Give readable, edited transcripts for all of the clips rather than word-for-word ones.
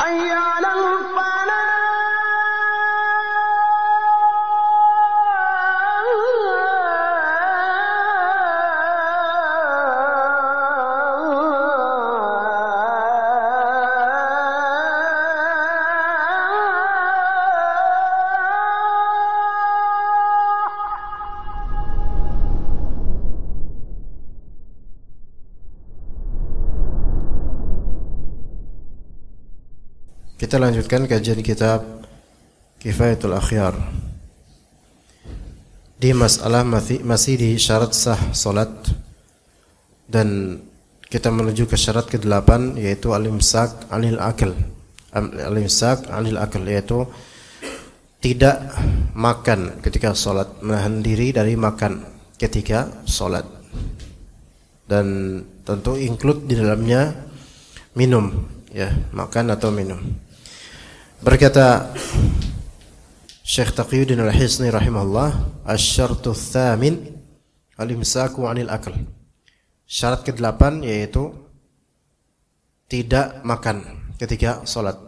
حي على Kita lanjutkan kajian kitab Kifayatul Akhyar di masalah masih di syarat sah salat, dan kita menuju ke syarat ke-8 yaitu al-imsak 'anil akl. Al-imsak 'anil akl yaitu tidak makan ketika salat, menahan diri dari makan ketika salat. Dan tentu include di dalamnya minum, ya, makan atau minum. Berkata Syekh Taqiyuddin Al-Hisni rahimahullah, asy-syartu tsamin al-imsaku 'anil akl. Syarat ke-8 yaitu tidak makan ketika salat.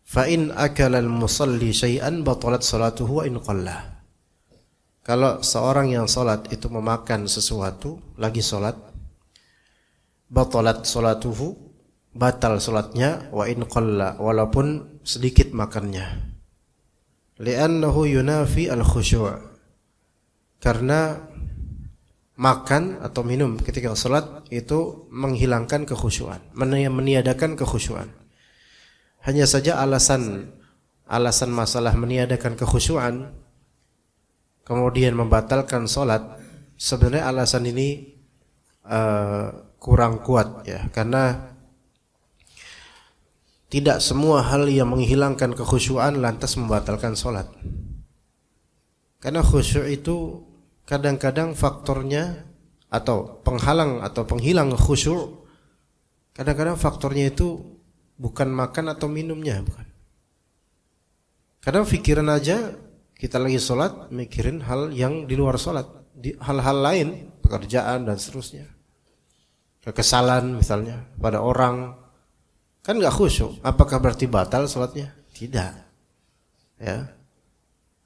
Fa in akala al-musalli syai'an batalat salatuhu wa in qalla. Kalau seorang yang salat itu memakan sesuatu lagi salat, batalat salatuhu, batal salatnya, wa in qalla, walaupun sedikit makannya. Li'annahu yunafi al-khusyu'. Karena makan atau minum ketika salat itu menghilangkan kekhusyuan, meniadakan kekhusyuan. Hanya saja alasan masalah meniadakan kekhusyuan kemudian membatalkan salat, sebenarnya alasan ini kurang kuat, ya, karena tidak semua hal yang menghilangkan kekhusyuan lantas membatalkan salat. Karena khusyuk itu kadang-kadang faktornya atau penghalang atau penghilang khusyuk, kadang-kadang faktornya itu bukan makan atau minumnya, bukan. Kadang pikiran aja kita lagi salat mikirin hal yang di luar salat, di hal-hal lain, pekerjaan dan seterusnya. Kekesalan misalnya pada orang, kan enggak khusyuk. Apakah berarti batal salatnya? Tidak. Ya.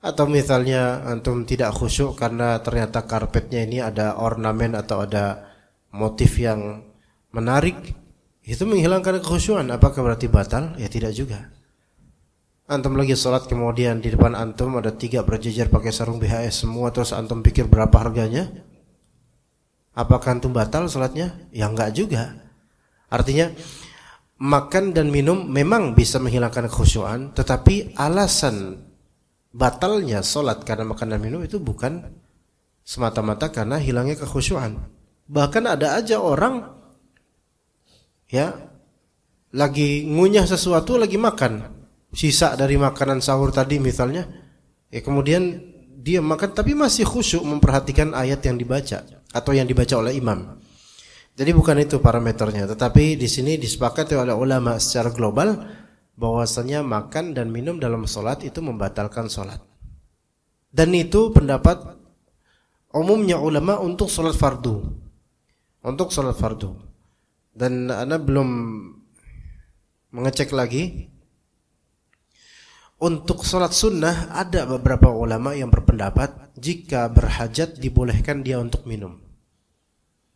Atau misalnya antum tidak khusyuk karena ternyata karpetnya ini ada ornamen atau ada motif yang menarik, itu menghilangkan kekhusyuan. Apakah berarti batal? Ya tidak juga. Antum lagi salat kemudian di depan antum ada 3 berjejer pakai sarung BHS semua, terus antum pikir berapa harganya? Apakah antum batal salatnya? Ya enggak juga. Artinya makan dan minum memang bisa menghilangkan kekhusyuan, tetapi alasan batalnya salat karena makan dan minum itu bukan semata-mata karena hilangnya kekhusyuan. Bahkan ada aja orang, ya, lagi ngunyah sesuatu, lagi makan sisa dari makanan sahur tadi misalnya, ya, kemudian dia makan tapi masih khusyuk memperhatikan ayat yang dibaca atau yang dibaca oleh imam. Jadi bukan itu parameternya, tetapi di sini disepakati oleh ulama secara global bahwasanya makan dan minum dalam salat itu membatalkan salat. Dan itu pendapat umumnya ulama untuk salat fardu. Untuk salat fardu. Dan ana belum mengecek lagi. Untuk salat sunnah ada beberapa ulama yang berpendapat jika berhajat dibolehkan dia untuk minum.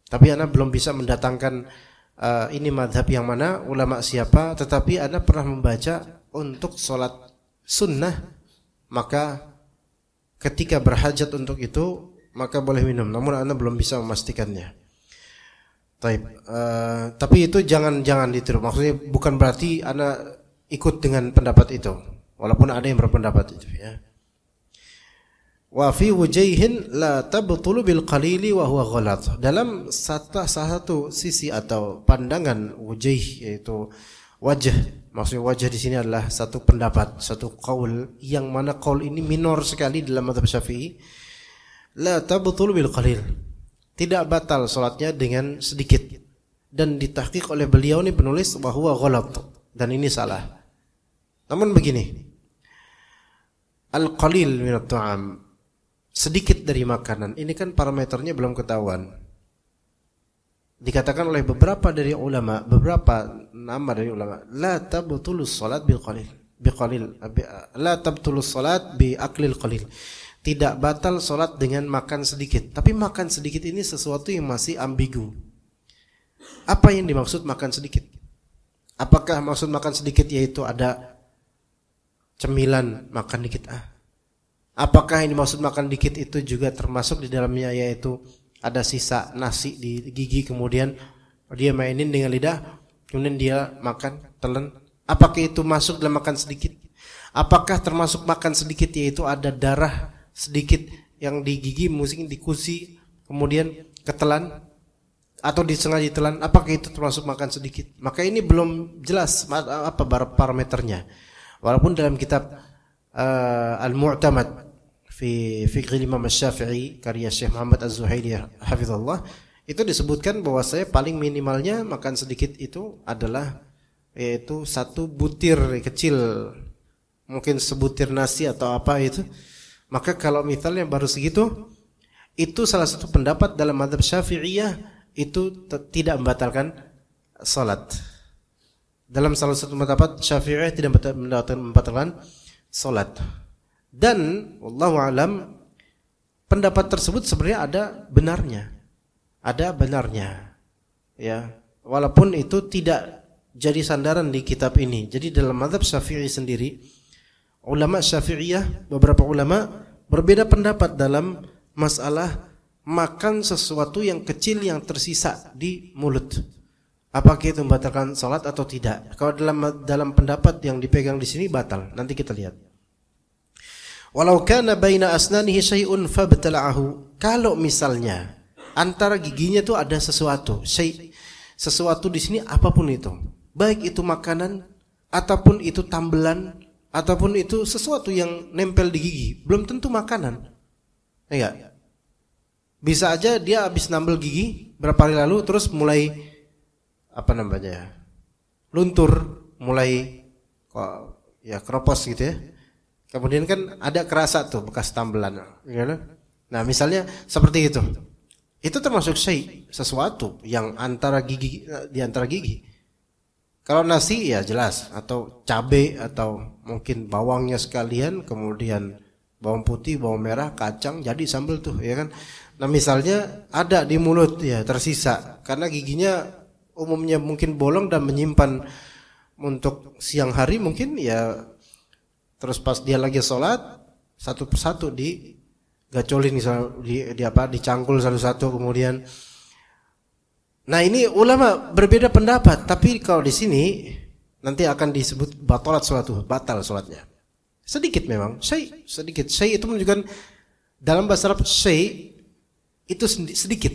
Tapi ana belum bisa mendatangkan ini madhab yang mana, ulama siapa, tetapi ana pernah membaca untuk salat sunnah maka ketika berhajat untuk itu maka boleh minum, namun ana belum bisa memastikannya. Tapi itu jangan ditiru. Maksudnya bukan berarti ana ikut dengan pendapat itu, walaupun ada yang berpendapat itu, ya. Wa fi wujaihin la tabtulu bil qalili wa huwa ghalat. Dalam satu sisi atau pandangan wujaih, yaitu wajah. Maksudnya wajah di sini adalah satu pendapat, satu qaul yang mana qaul ini minor sekali dalam mazhab Syafi'i. La tabtulu bil qalil. Tidak batal salatnya dengan sedikit. Dan ditahqiq oleh beliau ini penulis bahwa ghalat, dan ini salah. Namun begini. Al-qalil minat ta'am, sedikit dari makanan, ini kan parameternya belum ketahuan. Dikatakan oleh beberapa dari ulama, beberapa nama dari ulama, la tabtulus salat bil qalil. La tabtulus salat bi aklil qalil. Tidak batal salat dengan makan sedikit. Tapi makan sedikit ini sesuatu yang masih ambigu. Apa yang dimaksud makan sedikit? Apakah maksud makan sedikit yaitu ada cemilan makan dikit? Apakah yang dimaksud makan dikit itu juga termasuk di dalamnya yaitu ada sisa nasi di gigi kemudian dia mainin dengan lidah kemudian dia makan telan? Apakah itu masuk dalam makan sedikit? Apakah termasuk makan sedikit yaitu ada darah sedikit yang di gigi mungkin dikusi kemudian ketelan atau disengaja ditelan? Apakah itu termasuk makan sedikit? Maka ini belum jelas apa parameternya. Walaupun dalam kitab Al-Mu'tamad fi Fiqh Imam Asy-Syafi'i karya Syekh Muhammad Az-Zuhaili hafizallah itu disebutkan bahwa saya paling minimalnya makan sedikit itu adalah yaitu 1 butir kecil, mungkin sebutir nasi atau apa itu. Maka kalau misalnya baru segitu, itu salah satu pendapat dalam mazhab Syafi'iyah itu tidak membatalkan salat. Dalam salah satu pendapat Syafi'iyah tidak membatalkan salat. Dan wallahu alam pendapat tersebut sebenarnya ada benarnya. Ada benarnya. Ya, walaupun itu tidak jadi sandaran di kitab ini. Jadi dalam mazhab Syafi'i sendiri, ulama Syafi'iyah, beberapa ulama berbeda pendapat dalam masalah makan sesuatu yang kecil yang tersisa di mulut. Apakah itu membatalkan salat atau tidak? Kalau dalam pendapat yang dipegang di sini batal. Nanti kita lihat. Walau kana baina asnanihi syai'un fabtala'ahu. Kalau misalnya antara giginya itu ada sesuatu, sesuatu di sini apapun itu, baik itu makanan ataupun itu tambelan ataupun itu sesuatu yang nempel di gigi, belum tentu makanan. Enggak. Bisa aja dia habis nambel gigi berapa hari lalu terus mulai luntur, mulai keropos gitu ya. Kemudian kan ada kerasa tuh bekas tambelan. Nah, misalnya seperti itu. Itu termasuk sesuatu yang di antara gigi. Kalau nasi ya jelas, atau cabai atau mungkin bawangnya sekalian, kemudian bawang putih, bawang merah, kacang, jadi sambal tuh, ya kan. Nah, misalnya ada di mulut ya tersisa karena giginya umumnya mungkin bolong dan menyimpan untuk siang hari mungkin ya. Terus pas dia lagi sholat satu persatu digacolin dicangkul satu-satu kemudian. Nah, ini ulama berbeda pendapat, tapi kalau di sini nanti akan disebut batal sholatnya. Sedikit memang, sedikit. Syai itu menunjukkan dalam bahasa Arab syai itu sedikit.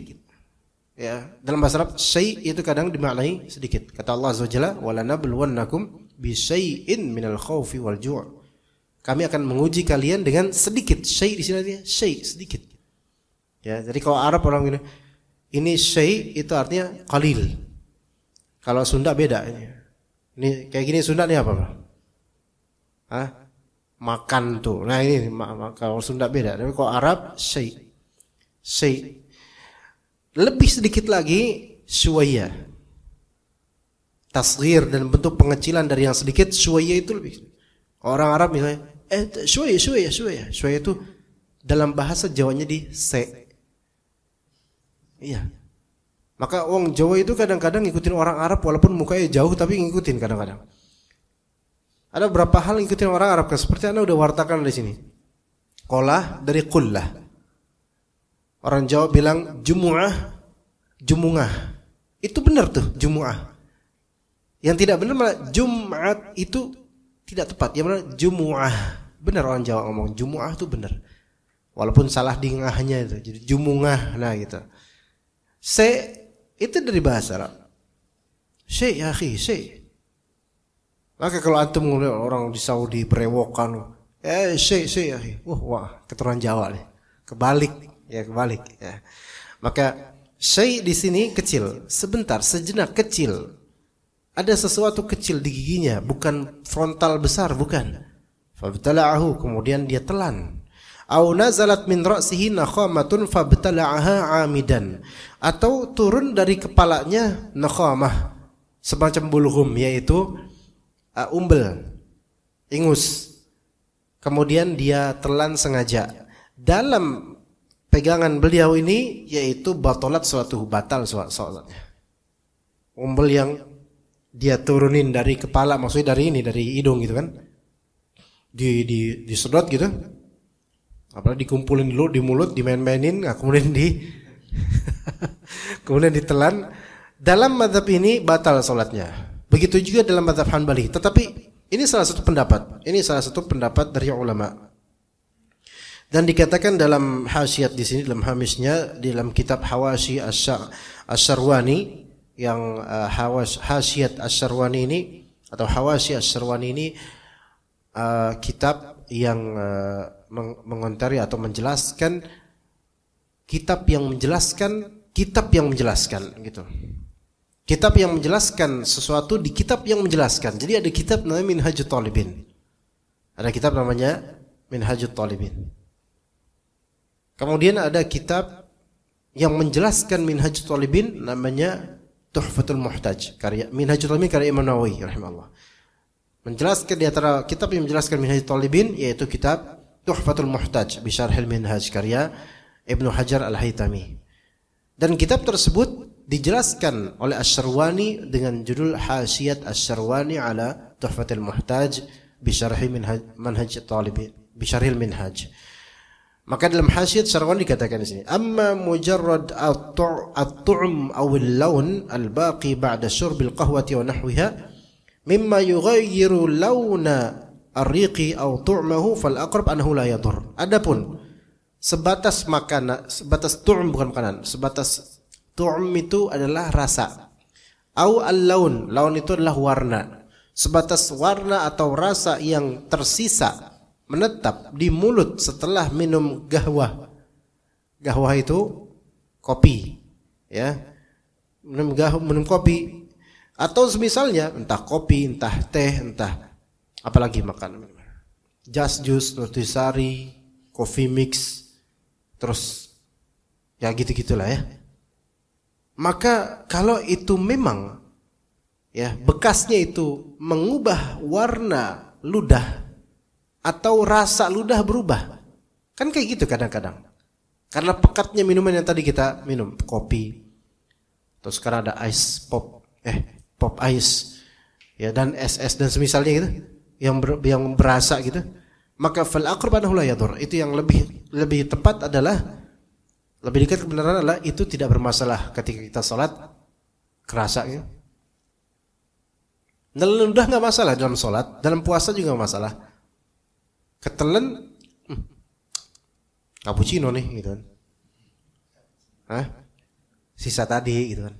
Ya, dalam bahasa Arab syai itu kadang dimaknai sedikit. Kata Allah Azza wa Jalla, "Walanabluwannakum bisyai'in minal khaufi wal ju'." Kami akan menguji kalian dengan sedikit. Syai di sini artinya syai sedikit. Ya, jadi kalau Arab orang ini syai itu artinya qalil. Kalau Sunda beda ini. Ini kayak gini Sunda nih apa? Makan tuh. Nah, ini kalau Sunda beda. Tapi kalau Arab syai. Lebih sedikit lagi syuwaya. Tasghir dan bentuk pengecilan dari yang sedikit, syuwaya itu lebih. Orang Arab misalnya, syuwaya itu dalam bahasa Jawanya di se. Iya. Maka orang Jawa itu kadang-kadang ngikutin orang Arab walaupun mukanya jauh tapi ngikutin kadang-kadang. Ada beberapa hal ngikutin orang Arab seperti Anda udah wartakan di sini. Qolah dari qullah. Orang Jawa bilang jumu'ah. Itu benar tuh, jumu'ah. Yang tidak benar malah Jumat itu tidak tepat. Yang benar jumu'ah. Benar orang Jawa ngomong jumu'ah itu benar. Walaupun salah di ngahnya itu. Jadi jumu'ah nah gitu. Itu dari bahasa Arab. Syai ya akhi, syai. Maka kalau antum ngelihat orang di Saudi berewokan, syai ya akhi. Wah, keturunan Jawa nih. Kebalik ya. Maka syai di sini kecil, sebentar, sejenak kecil. Ada sesuatu kecil di giginya, bukan frontal besar, bukan. Fabtala'ahu, kemudian dia telan. Au nazalat min ra'sihi nakhamatun fabtala'aha 'amidan. Atau turun dari kepalanya nakhamah. semacam bulghum, yaitu umbel, ingus. Kemudian dia telan sengaja. Dalam pegangan beliau ini yaitu batalat salatuhu, batal salatnya. Umbel yang dia turunin dari kepala, maksudnya dari hidung gitu kan. Disedot gitu. Apalagi dikumpulin dulu di mulut, dimain-mainin, kemudian kemudian ditelan. Dalam mazhab ini batal salatnya. Begitu juga dalam mazhab Hanbali. Tetapi ini salah satu pendapat. Ini salah satu pendapat dari ulama. Dan dikatakan dalam hasiat di sini, dalam hamisnya, dalam kitab Hawashi Asy-Syarwani, yang hasiat Asy-Syarwani ini atau Hawashi Asy-Syarwani ini kitab yang mengontari atau menjelaskan kitab yang menjelaskan gitu. Kitab yang menjelaskan sesuatu di kitab yang menjelaskan. Jadi ada kitab namanya Minhajut Talibin. Ada kitab namanya Minhajut Talibin. Kemudian ada kitab yang menjelaskan Minhajut Talibin namanya Tuhfatul Muhtaj, karya Minhajut Talibin karya Imam Nawawi rahimahullah. Menjelaskan di antara kitab yang menjelaskan Minhajut Talibin yaitu kitab Tuhfatul Muhtaj bi Syarhil Minhaj karya Ibnu Hajar Al-Haytami. Dan kitab tersebut dijelaskan oleh Asy-Syarwani dengan judul Hasyiat Asy-Syarwani ala Tuhfatul Muhtaj bi Syarhi Manhaj Talibin bi Syarhil Minhaj. Maka dalam Hasyiat Syarwani dikatakan di sini, amma mujarrad at-tu'm aw al-lawn al-baqi ba'da syurbil qahwati wa nahwiha mimma yughayyiru launa ar-riqi aw tu'mahu fal aqrab annahu la yadur. Adapun sebatas makanan, sebatas tu'm bukan makanan, sebatas tu'm itu adalah rasa. Aw al-lawn, laun itu adalah warna. Sebatas warna atau rasa yang tersisa menetap di mulut setelah minum gahwah. Gahwah itu kopi, ya. Minum kopi atau semisalnya, entah kopi, entah teh, entah apalagi makanan. Jus, nutrisari, coffee mix, terus ya gitu-gitulah ya. Maka kalau itu memang ya bekasnya itu mengubah warna ludah atau rasa ludah berubah. Kan kayak gitu kadang-kadang. Karena pekatnya minuman yang tadi kita minum, kopi. Terus sekarang ada ice pop, pop ice. Ya, dan es dan semisalnya gitu. Yang berasa gitu. Maka fal aqrab annahu la yadur. Itu yang lebih tepat adalah, lebih dekat kebenaran adalah itu tidak bermasalah ketika kita salat kerasa gitu. Dalam ludah enggak masalah dalam salat, dalam puasa juga enggak masalah. Ketelan cappuccino nih gitu kan. Sisa tadi gitu kan.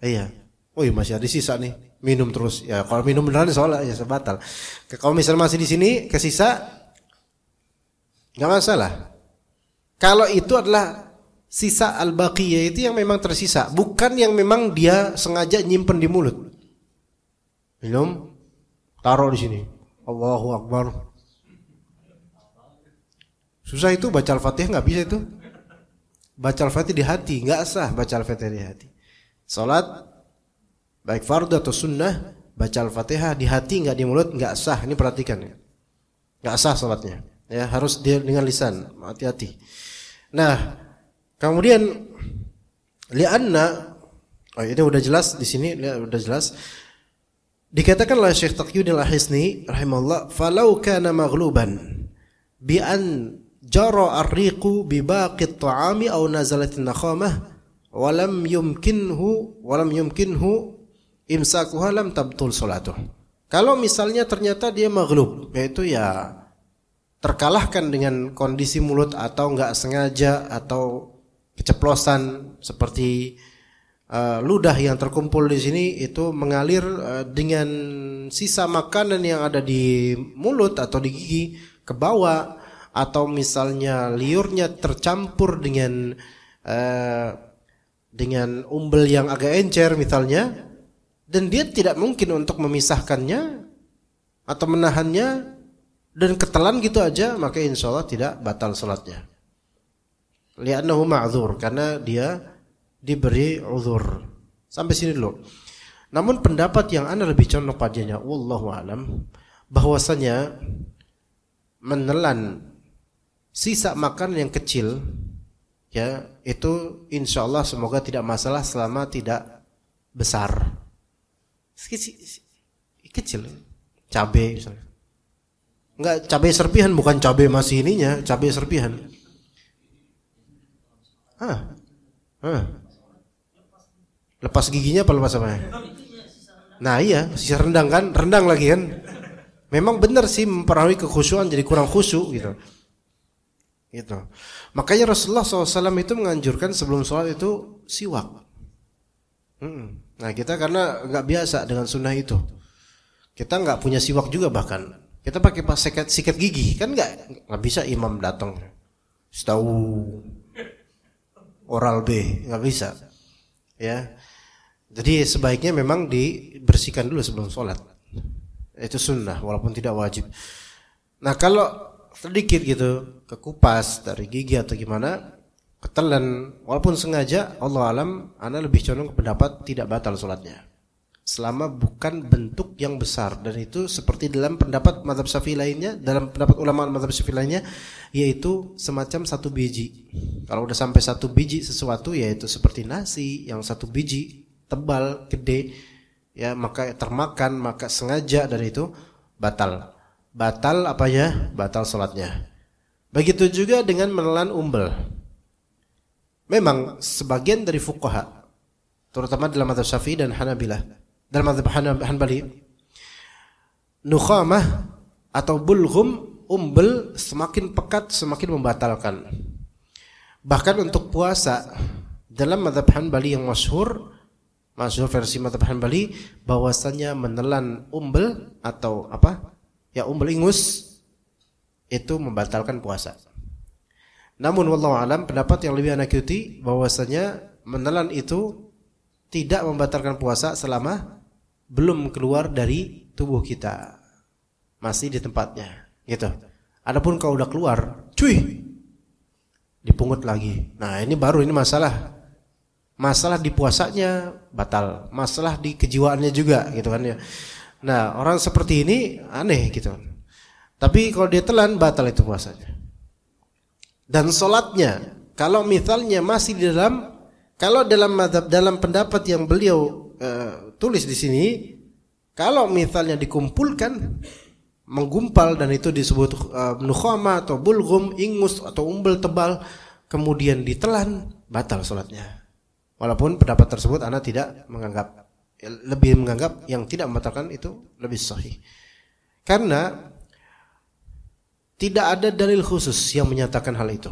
Iya. Oh iya masih ada sisa nih. Minum terus. Ya kalau minum beneran soalnya ya sebatal. Kalau misalnya masih di sini kesisa enggak masalah. Kalau itu adalah sisa al-baqiyah itu yang memang tersisa, bukan yang memang dia sengaja nyimpen di mulut. Minum taruh di sini. Allahu Akbar. Susah itu baca Al-Fatihah, nggak bisa itu. Baca Al-Fatihah di hati, nggak sah baca Al-Fatihah di hati. Salat baik fardu atau sunnah, baca Al-Fatihah di hati nggak di mulut, nggak sah. Ini perhatikan ya, nggak sah salatnya. Ya harus dia dengan lisan, hati-hati. Nah, kemudian lianna, ini udah jelas di sini, udah jelas. Dikatakan oleh Syekh Taqiyuddin Al-Hisni rahimahullah, falau kana maghluban bi an jara ar-riqu bi baqi at-ta'ami aw nazalat an-nakhamah wa lam yumkinhu imsakuha lam tabtul salatuh. Kalau misalnya ternyata dia maghlub, yaitu ya terkalahkan dengan kondisi mulut atau enggak sengaja atau keceplosan seperti ludah yang terkumpul di sini itu mengalir dengan sisa makanan yang ada di mulut atau di gigi ke bawah, atau misalnya liurnya tercampur dengan umbel yang agak encer misalnya, dan dia tidak mungkin untuk memisahkannya atau menahannya dan ketelan gitu aja, maka insyaallah tidak batal salatnya. Li'annahu ma'dzur, karena dia diberi uzur. Sampai sini dulu. Namun pendapat yang ana lebih condong padanya, wallahu alam, bahwasanya menelan sisa makan yang kecil, ya itu insya Allah semoga tidak masalah selama tidak besar. Kecil, cabai misalnya. Enggak, cabai serpihan, bukan cabai masih ininya, cabai serpihan. Lepas giginya apa lepas apa? Nah iya, sisa rendang kan, rendang lagi kan. Memang benar sih mempengaruhi kekhusyuan, jadi kurang khusyuk gitu. Gitu. Makanya Rasulullah SAW itu menganjurkan sebelum sholat itu siwak. Nah kita karena nggak biasa dengan sunnah itu, kita nggak punya siwak juga, bahkan kita pakai sikat gigi kan nggak bisa imam datang setahu oral B, nggak bisa ya. Jadi sebaiknya memang dibersihkan dulu sebelum sholat. Itu sunnah walaupun tidak wajib. Nah kalau sedikit gitu kekupas dari gigi atau gimana, ketelan walaupun sengaja, Allah alam, ana lebih condong ke pendapat tidak batal sholatnya selama bukan bentuk yang besar. Dan itu seperti dalam pendapat mazhab Syafi'i lainnya, dalam pendapat ulama mazhab Syafi'i lainnya, yaitu semacam 1 biji. Kalau udah sampai 1 biji sesuatu, yaitu seperti nasi yang 1 biji tebal gede, ya maka termakan, maka sengaja, dan itu batal apanya? Batal sholatnya. Begitu juga dengan menelan umbel. Memang sebagian dari fuqaha, terutama dalam mazhab Syafi'i dan Hanabilah, dalam mazhab Hanbali, nukhamah atau bulghum, umbel semakin pekat semakin membatalkan. Bahkan untuk puasa, dalam mazhab Hanbali yang masyhur versi mazhab Hanbali, bahwasanya menelan umbel atau umbel ingus itu membatalkan puasa. Namun wallahu alam, pendapat yang lebih ana ikuti bahwasanya menelan itu tidak membatalkan puasa selama belum keluar dari tubuh kita, masih di tempatnya gitu. Adapun kalau udah keluar, dipungut lagi. Nah, ini masalah di puasanya batal, masalah di kejiwaannya juga gitu kan ya. Nah, orang seperti ini aneh gitu. Tapi kalau dia telan, batal itu puasanya. Dan sholatnya, kalau misalnya masih di dalam pendapat yang beliau tulis di sini, kalau misalnya dikumpulkan, menggumpal, dan itu disebut nukhamah atau bulghum, ingus atau umbel tebal, kemudian ditelan, batal sholatnya. Walaupun pendapat tersebut ana tidak menganggap, lebih menganggap yang tidak membatalkan itu lebih sahih. Karena tidak ada dalil khusus yang menyatakan hal itu.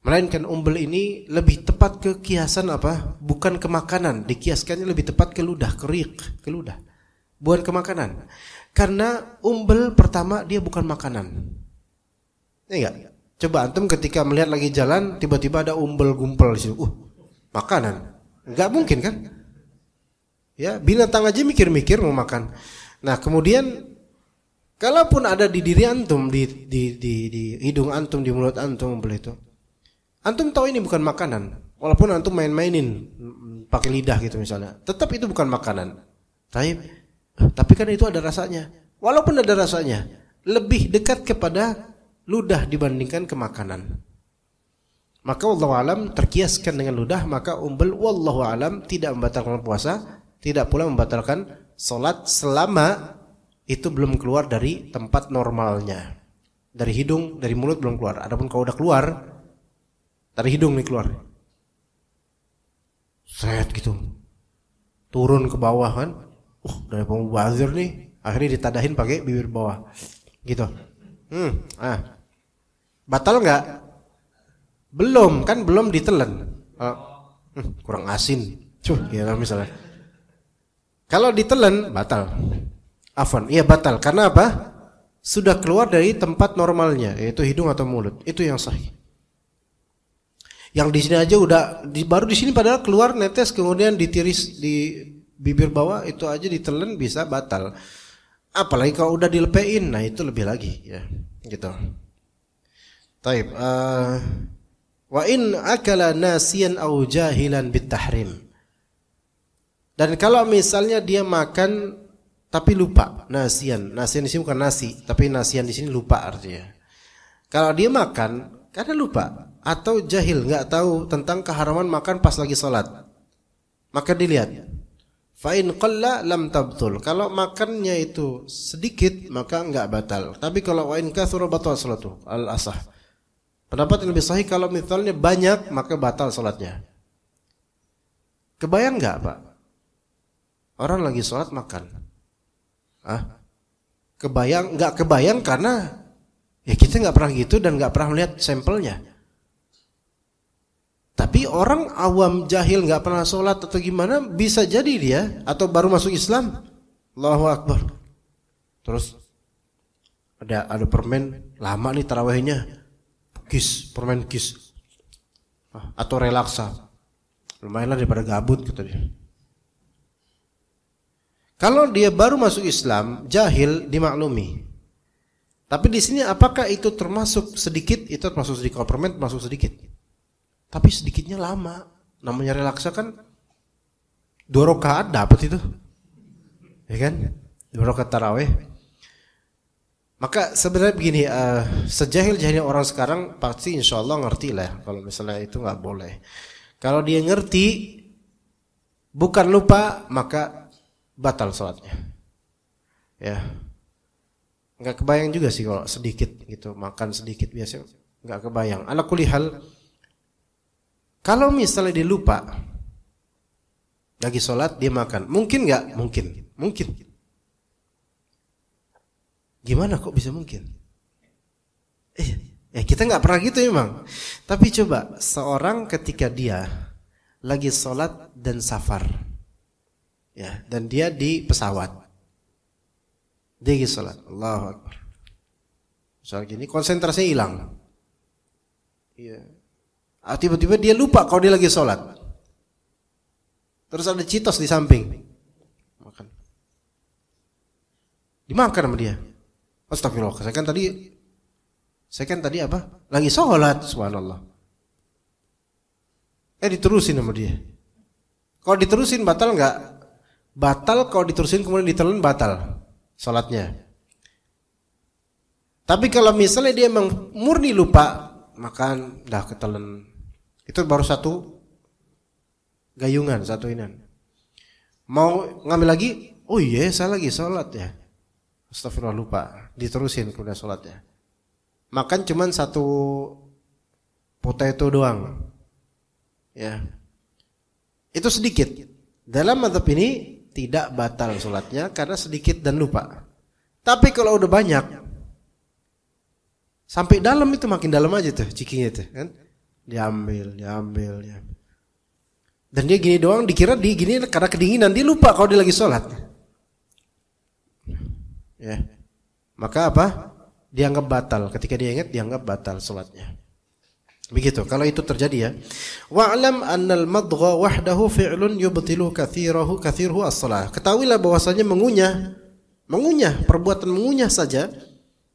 Melainkan umbel ini lebih tepat ke kiasan bukan ke makanan. Dikiaskannya lebih tepat ke ludah, ke ludah. Bukan ke makanan. Karena umbel pertama dia bukan makanan. Ya enggak? Coba antum ketika melihat lagi jalan, tiba-tiba ada umbel gumpal di situ. Makanan. Enggak mungkin kan? Ya, binatang aja mikir-mikir mau makan. Nah, kemudian kalaupun ada di diri antum, di hidung antum, di mulut antum umbel itu, antum tahu ini bukan makanan. Walaupun antum main-mainin pakai lidah gitu misalnya, tetap itu bukan makanan. Tapi kan itu ada rasanya. Walaupun ada rasanya, lebih dekat kepada ludah dibandingkan ke makanan. Maka wallahu alam, terkiaskan dengan ludah, maka umbel wallahu alam tidak membatalkan puasa, tidak pula membatalkan salat selama itu belum keluar dari tempat normalnya. Dari hidung, dari mulut belum keluar. Adapun kalau udah keluar dari hidung nih keluar, set gitu, turun ke bawah kan, dari pemubazir nih, akhirnya ditadahin pakai bibir bawah, gitu. Batal nggak? Belum kan, belum ditelan. Kurang asin, ya misalnya. Kalau ditelan batal. Afwan, iya batal. Karena apa? Sudah keluar dari tempat normalnya, yaitu hidung atau mulut. Itu yang sahih. Yang di sini aja baru di sini padahal keluar netes, kemudian ditiris di bibir bawah, itu aja ditelan bisa batal. Apalagi kalau udah dilepein, nah itu lebih lagi ya, gitu. Taib. Wa in akala nasiyan aw jahilan bitahrim. Dan kalau misalnya dia makan tapi lupa, nasian di sini bukan nasi, tapi nasian di sini lupa artinya. Kalau dia makan karena lupa atau jahil, nggak tahu tentang keharaman makan pas lagi sholat, maka dilihat. Fa in qalla lam tabtul. Kalau makannya itu sedikit maka nggak batal. Tapi kalau wa in katsura batal salatu al asah. Pendapat yang lebih sahih kalau misalnya banyak maka batal salatnya. Kebayang nggak, Pak? Orang lagi sholat makan. Kebayang? Nggak kebayang karena ya kita nggak pernah gitu dan nggak pernah melihat sampelnya. Tapi orang awam jahil nggak pernah sholat atau gimana bisa jadi dia atau baru masuk Islam. Allahu Akbar. Terus ada permen lama nih tarawihnya. Permen kis. Atau relaksa. Lumayanlah daripada gabut kata dia. Kalau dia baru masuk Islam, jahil dimaklumi. Tapi di sini apakah itu termasuk sedikit? Itu termasuk sedikit. Kalau permen termasuk sedikit. Tapi sedikitnya lama. Namanya relaksa kan 2 rakaat dapat itu. Ya kan? 2 rakaat tarawih. Maka sebenarnya begini, sejahil-jahilnya orang sekarang pasti insya Allah ngerti lah. Kalau misalnya itu nggak boleh. Kalau dia ngerti, bukan lupa, maka batal sholatnya. Ya, nggak kebayang juga sih kalau sedikit gitu, makan sedikit biasa nggak kebayang. Ala kulli hal, kalau misalnya dia lupa, lagi sholat dia makan, mungkin nggak? Mungkin. Gimana kok bisa mungkin? Ya kita nggak pernah gitu memang. Tapi coba seorang ketika dia lagi sholat dan safar, ya, dan dia di pesawat, dia lagi sholat, Allahu Akbar. Soal gini konsentrasinya hilang. Iya. Tiba-tiba dia lupa kalau dia lagi sholat. Terus ada citos di samping, makan. Dimakan sama dia. Astagfirullah. Saya kan tadi apa? Lagi sholat, subhanallah. Diterusin sama dia. Kalau diterusin batal nggak? Batal kalau diterusin kemudian ditelan batal sholatnya. Tapi kalau misalnya dia memang murni lupa, makan dah ketelan. Itu baru satu gayungan, satu inan. Mau ngambil lagi? Oh iya, saya lagi sholat ya. Astagfirullah, lupa. Diterusin kemudian sholatnya. Makan cuman 1 potato doang. Ya. Itu sedikit. Dalam mazhab ini tidak batal sholatnya karena sedikit dan lupa. Tapi kalau udah banyak, sampai dalam itu makin dalam aja tuh cikingnya tuh kan. Diambil. Dan dia gini doang, dikira dia gini karena kedinginan, dia lupa kalau dia lagi sholat. Ya. Maka apa? Dianggap batal. Ketika dia ingat, dianggap batal sholatnya. Begitu. Kalau itu terjadi ya. Wa'lam annal madgha wahdahu fi'lun yubtilu kathirhu as-shalah. Ketahuilah bahwasanya mengunyah, perbuatan mengunyah saja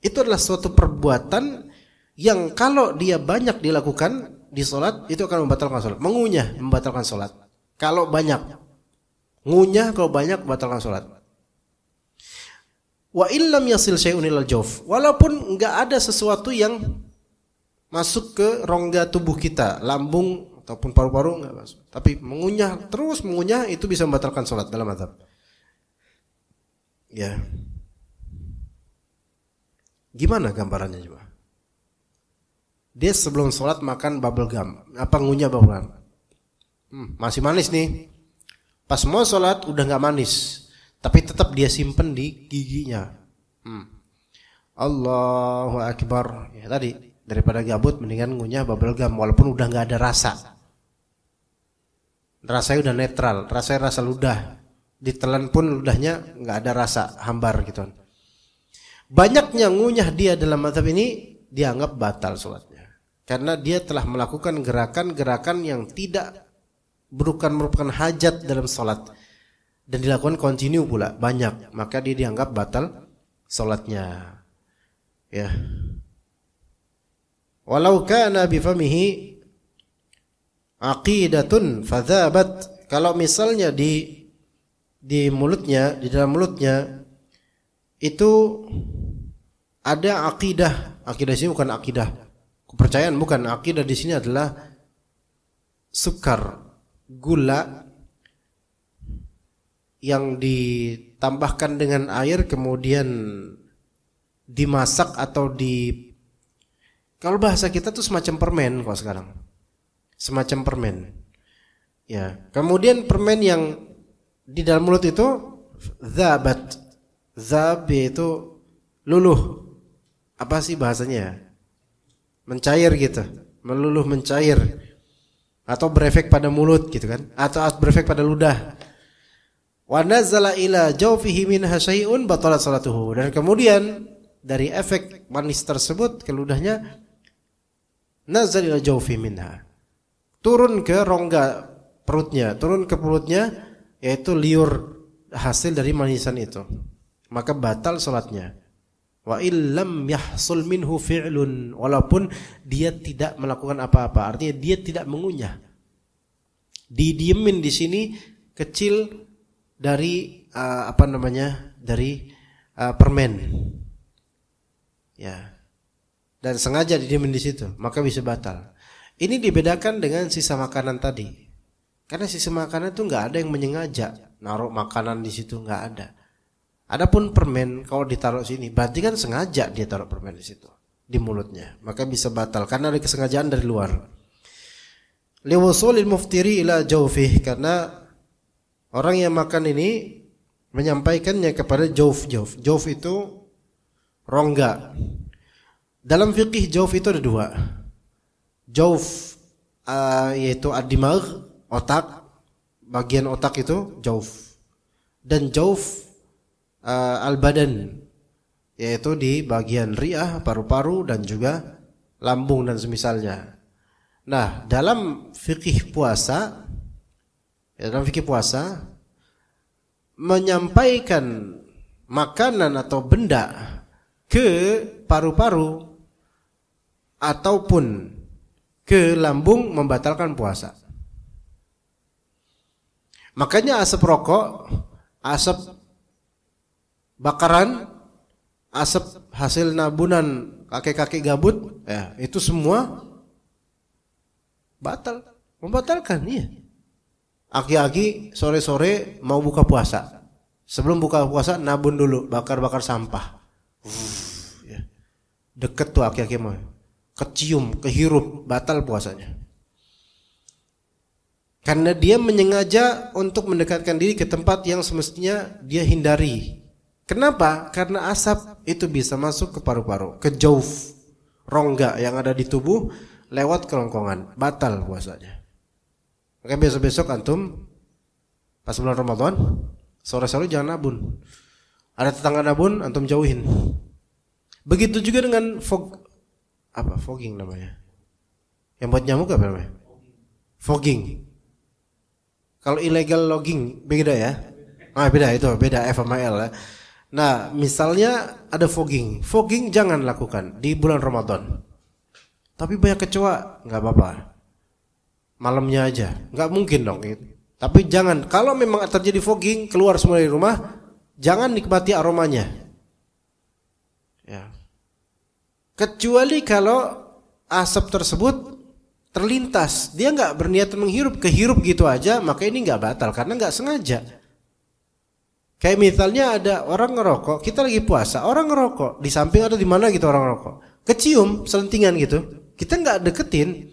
itu adalah suatu perbuatan yang kalau dia banyak dilakukan di sholat itu akan membatalkan sholat. Mengunyah membatalkan sholat. Kalau banyak, ngunyah kalau banyak membatalkan sholat. Wa illam yasil syai'un ilal jawf. Walaupun enggak ada sesuatu yang masuk ke rongga tubuh kita, lambung ataupun paru-paru enggak masuk. Tapi terus mengunyah itu bisa membatalkan sholat dalam mazhab. Ya. Gimana gambarannya coba? Dia sebelum sholat makan bubble gum. Apa ngunyah bubble gum? Masih manis nih. Pas mau sholat udah enggak manis. Tapi tetap dia simpen di giginya. Allahu Akbar. Ya tadi, daripada gabut mendingan ngunyah bubble gum walaupun udah nggak ada rasa. Rasanya udah netral, rasanya rasa ludah. Ditelan pun ludahnya nggak ada rasa, hambar gitu. Banyaknya ngunyah dia dalam mazhab ini dianggap batal sholatnya. Karena dia telah melakukan gerakan-gerakan yang tidak merupakan hajat dalam sholat. Dan dilakukan kontinu pula banyak, maka dia dianggap batal salatnya. Ya. Walau kana bi famihi aqidatun fadhabat, kalau misalnya di di mulutnya, di dalam mulutnya itu ada akidah. Akidah sini bukan akidah kepercayaan, bukan. Akidah di sini adalah sukar, gula yang ditambahkan dengan air kemudian dimasak atau kalau bahasa kita tuh semacam permen kalau sekarang. Semacam permen. Ya, kemudian permen yang di dalam mulut itu zabat. Zab itu luluh. Apa sih bahasanya? Mencair gitu. Meluluh mencair. Atau berefek pada mulut gitu kan? Atau berefek pada ludah. Wa nazala ila jawfihi minha syai'un batalat salatuhu. Dan kemudian dari efek manis tersebut ke ludahnya, nazal ila jawfi minha, turun ke rongga perutnya, turun ke perutnya, yaitu liur hasil dari manisan itu, maka batal salatnya. Wa illam yahsul minhu fi'lun, walaupun dia tidak melakukan apa-apa, artinya dia tidak mengunyah. Didiemin di sini kecil dari dari permen. Ya. Dan sengaja didiemin di situ, maka bisa batal. Ini dibedakan dengan sisa makanan tadi. Karena sisa makanan itu nggak ada yang menyengaja naruh makanan di situ, nggak ada. Adapun permen kalau ditaruh sini, berarti kan sengaja dia taruh permen di situ, di mulutnya, maka bisa batal karena ada kesengajaan dari luar. Liwusulil muftiri ila jawfih, karena orang yang makan ini menyampaikannya kepada jawf. Jawf itu rongga. Dalam fikih jawf itu ada dua. Jawf yaitu ad-dimagh, otak, bagian otak itu jawf. Dan jawf al-badan, yaitu di bagian ri'ah, paru-paru dan juga lambung dan semisalnya. Nah, dalam fikih puasa, menyampaikan makanan atau benda ke paru-paru ataupun ke lambung membatalkan puasa. Makanya asap rokok, asap bakaran, asap hasil nabunan kakek-kakek gabut, ya, itu semua batal, membatalkan. Iya. Aki-aki sore-sore mau buka puasa, sebelum buka puasa nabun dulu, bakar-bakar sampah. Ya. Deket tuh aki-aki mau, kecium, kehirup, batal puasanya. Karena dia menyengaja untuk mendekatkan diri ke tempat yang semestinya dia hindari. Kenapa? Karena asap itu bisa masuk ke paru-paru, ke jawf, rongga yang ada di tubuh, lewat kerongkongan, batal puasanya. Maka besok-besok antum pas bulan Ramadan, sore-sore jangan nabun. Ada tetangga nabun, antum jauhin. Begitu juga dengan fogging namanya. Yang buat nyamuk apa namanya? Fogging. Kalau illegal logging beda ya? Beda itu, beda F sama L ya. Nah, misalnya ada fogging. Fogging jangan lakukan di bulan Ramadan. Tapi banyak kecoa, nggak apa-apa. Malamnya aja, nggak mungkin dong gitu. Tapi jangan, kalau memang terjadi fogging, keluar semua dari rumah, jangan nikmati aromanya. Ya. Kecuali kalau asap tersebut terlintas, dia nggak berniat menghirup, kehirup gitu aja, maka ini nggak batal karena nggak sengaja. Kayak misalnya ada orang ngerokok, kita lagi puasa, orang ngerokok, di samping atau di mana gitu orang ngerokok, kecium selentingan gitu, kita nggak deketin,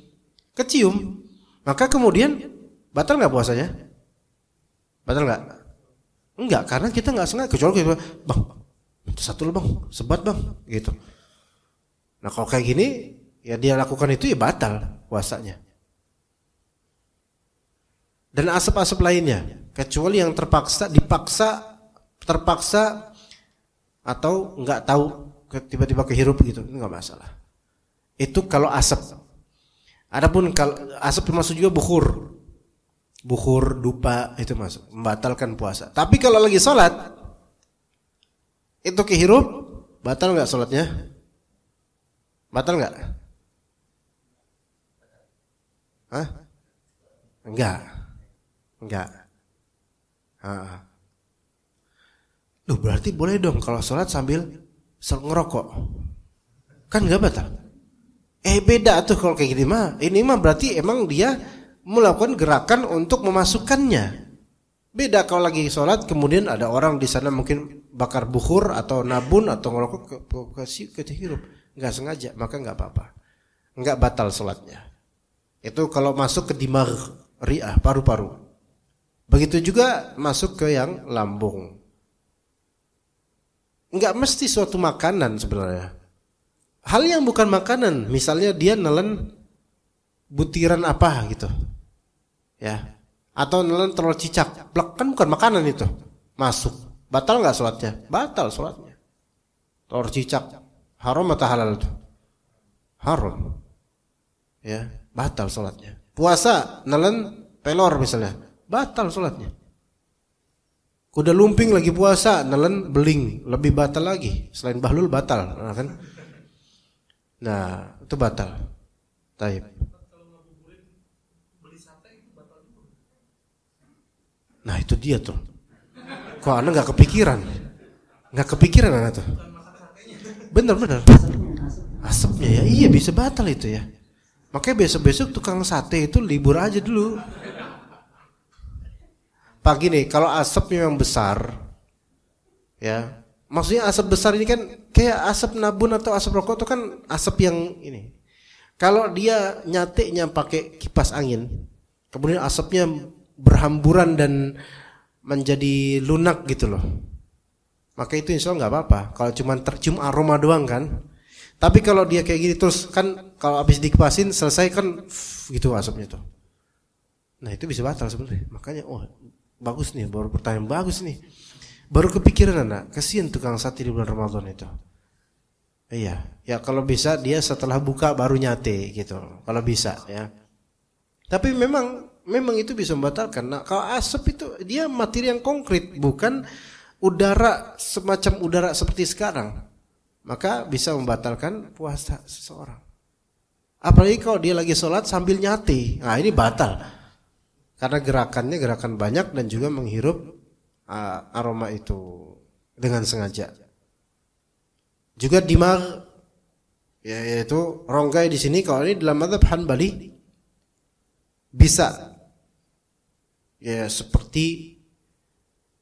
kecium, maka kemudian batal nggak puasanya? Batal nggak? Enggak, karena kita nggak sengaja, kecuali kita, bang, satu bang, sebat bang, gitu. Nah kalau kayak gini, ya dia lakukan itu ya batal puasanya. Dan asap-asap lainnya, kecuali yang terpaksa atau nggak tahu tiba-tiba kehirup gitu, itu nggak masalah. Itu kalau asap. Adapun kalau asap termasuk juga bukhur, dupa itu masuk, membatalkan puasa. Tapi kalau lagi sholat, itu kehirup, batal nggak sholatnya? Batal nggak? Hah? Enggak. Duh, berarti boleh dong kalau sholat sambil ngerokok. Kan nggak batal. Beda tuh kalau kayak gini mah. Ini mah berarti emang dia melakukan gerakan untuk memasukkannya. Beda kalau lagi sholat kemudian ada orang di sana mungkin bakar bukhur atau nabun atau ngerokok ke hirup. Nggak sengaja, maka nggak apa-apa. Nggak batal sholatnya. Itu kalau masuk ke dimagh, ri'ah, paru-paru. Begitu juga masuk ke yang lambung. Nggak mesti suatu makanan sebenarnya. Hal yang bukan makanan, misalnya dia nelen butiran apa gitu, ya, atau nelen telur cicak, plak, kan bukan makanan itu, masuk, batal nggak sholatnya? Batal sholatnya. Telur cicak haram atau halal itu? Haram, ya, batal sholatnya. Puasa nelen pelor misalnya, batal sholatnya. Kuda lumping lagi puasa, nelen beling, lebih batal lagi. Selain bahlul batal, nah, kan? Nah, itu batal. Taib. Nah, itu dia tuh. Kok Anda nggak kepikiran? Nggak kepikiran Anda tuh? Bener. Asapnya ya, iya bisa batal itu ya. Makanya besok-besok tukang sate itu libur aja dulu. Pagi nih, kalau asap memang besar, ya, maksudnya asap besar ini kan kayak asap nabun atau asap rokok itu kan asap yang ini. Kalau dia nyateknya pakai kipas angin, kemudian asapnya berhamburan dan menjadi lunak gitu loh, maka itu insya Allah nggak apa-apa. Kalau cuma tercium aroma doang kan. Tapi kalau dia kayak gini terus kan, kalau habis dikipasin selesai kan gitu asapnya tuh. Nah itu bisa batal sebenarnya. Makanya bagus nih, baru pertanyaan bagus nih. Baru kepikiran anak, kasihan tukang sate di bulan Ramadan itu. Iya, ya kalau bisa dia setelah buka baru nyate gitu. Kalau bisa ya. Tapi memang itu bisa membatalkan. Nah, kalau asap itu dia materi yang konkret, bukan udara semacam udara seperti sekarang. Maka bisa membatalkan puasa seseorang. Apalagi kalau dia lagi sholat sambil nyate. Nah, ini batal. Karena gerakannya gerakan banyak dan juga menghirup aroma itu dengan sengaja. Juga dimagh, yaitu ronggai di sini. Kalau ini dalam mazhab Hanbali bisa, ya seperti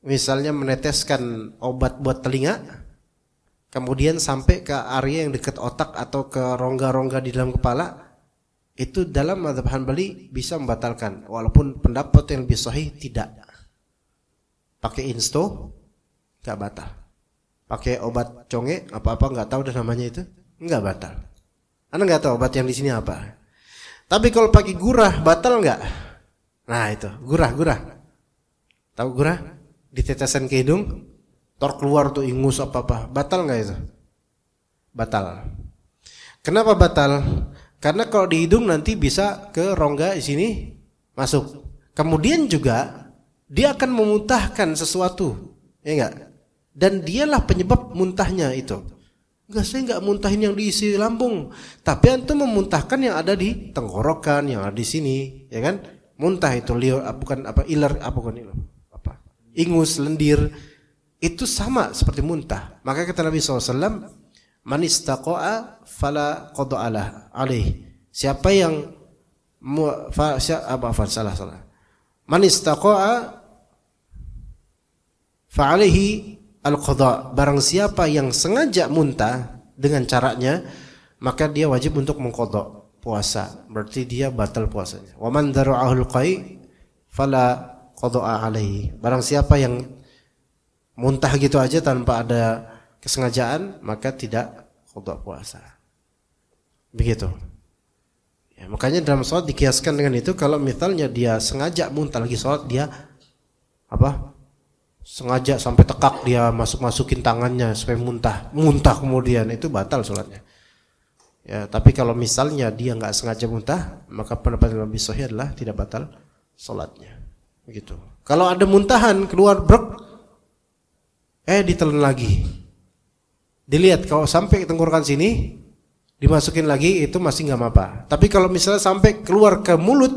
misalnya meneteskan obat buat telinga, kemudian sampai ke area yang dekat otak atau ke rongga-rongga di dalam kepala. Itu dalam mazhab Hanbali bisa membatalkan, walaupun pendapat yang lebih sahih tidak. Pakai insto enggak batal. Pakai obat conge apa-apa enggak tahu dah namanya itu, enggak batal. Anda enggak tahu obat yang di sini apa. Tapi kalau pakai gurah batal enggak? Nah, itu, gurah. Tahu gurah? Ditetesan ke hidung, tor keluar tuh ingus apa-apa. Batal enggak itu? Batal. Kenapa batal? Karena kalau di hidung nanti bisa ke rongga di sini masuk. Kemudian juga dia akan memuntahkan sesuatu, ya enggak? Dan dialah penyebab muntahnya itu. Enggak, saya enggak muntahin yang diisi lambung, tapi antum memuntahkan yang ada di tenggorokan, yang ada di sini, ya kan? Muntah itu liur, bukan apa iler, apa bukan iler, apa? Ingus, lendir, itu sama seperti muntah. Maka kata Nabi SAW, man istaqa'a fala qada'alah alaih. Siapa yang salah. Man istaqa'a fa alaihi al-qada'. Barang siapa yang sengaja muntah dengan caranya, maka dia wajib untuk mengqada' puasa. Berarti dia batal puasanya. Wa man dara'ahul qai' fala qada'a alaihi. Barang siapa yang muntah gitu aja tanpa ada kesengajaan, maka tidak qada puasa. Begitu. Ya, makanya dalam sholat dikiaskan dengan itu. Kalau misalnya dia sengaja muntah lagi sholat, dia sengaja sampai tekak, dia masukin tangannya supaya muntah kemudian, itu batal sholatnya. Ya, tapi kalau misalnya dia nggak sengaja muntah, maka pendapat yang lebih sahih adalah tidak batal sholatnya. Begitu. Kalau ada muntahan keluar brek, ditelan lagi. Dilihat kalau sampai tenggorokan sini dimasukin lagi, itu masih nggak apa-apa. Tapi kalau misalnya sampai keluar ke mulut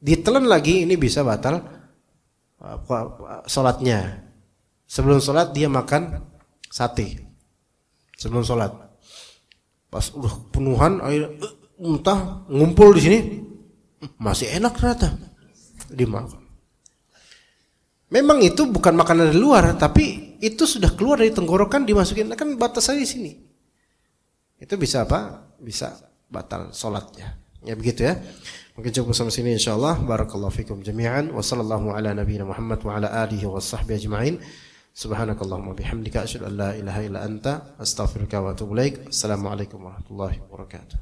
ditelan lagi, ini bisa batal sholatnya. Sebelum sholat dia makan sate. Sebelum sholat. Pas udah penuhan air muntah ngumpul di sini, masih enak ternyata dimakan. Memang itu bukan makanan dari luar, tapi itu sudah keluar dari tenggorokan dimasukin, kan batas aja di sini. Itu bisa apa? Bisa batal sholatnya. Ya begitu ya. Mungkin cukup sampai sini insyaallah. Barakallahu fikum jami'an wa sallallahu ala nabiyyina Muhammad wa ala alihi wa sahbihi ajma'in. Subhanakallahumma bihamdika asyhadu an la ilaha illa anta astaghfiruka wa atubu ilaik. Assalamualaikum warahmatullahi wabarakatuh.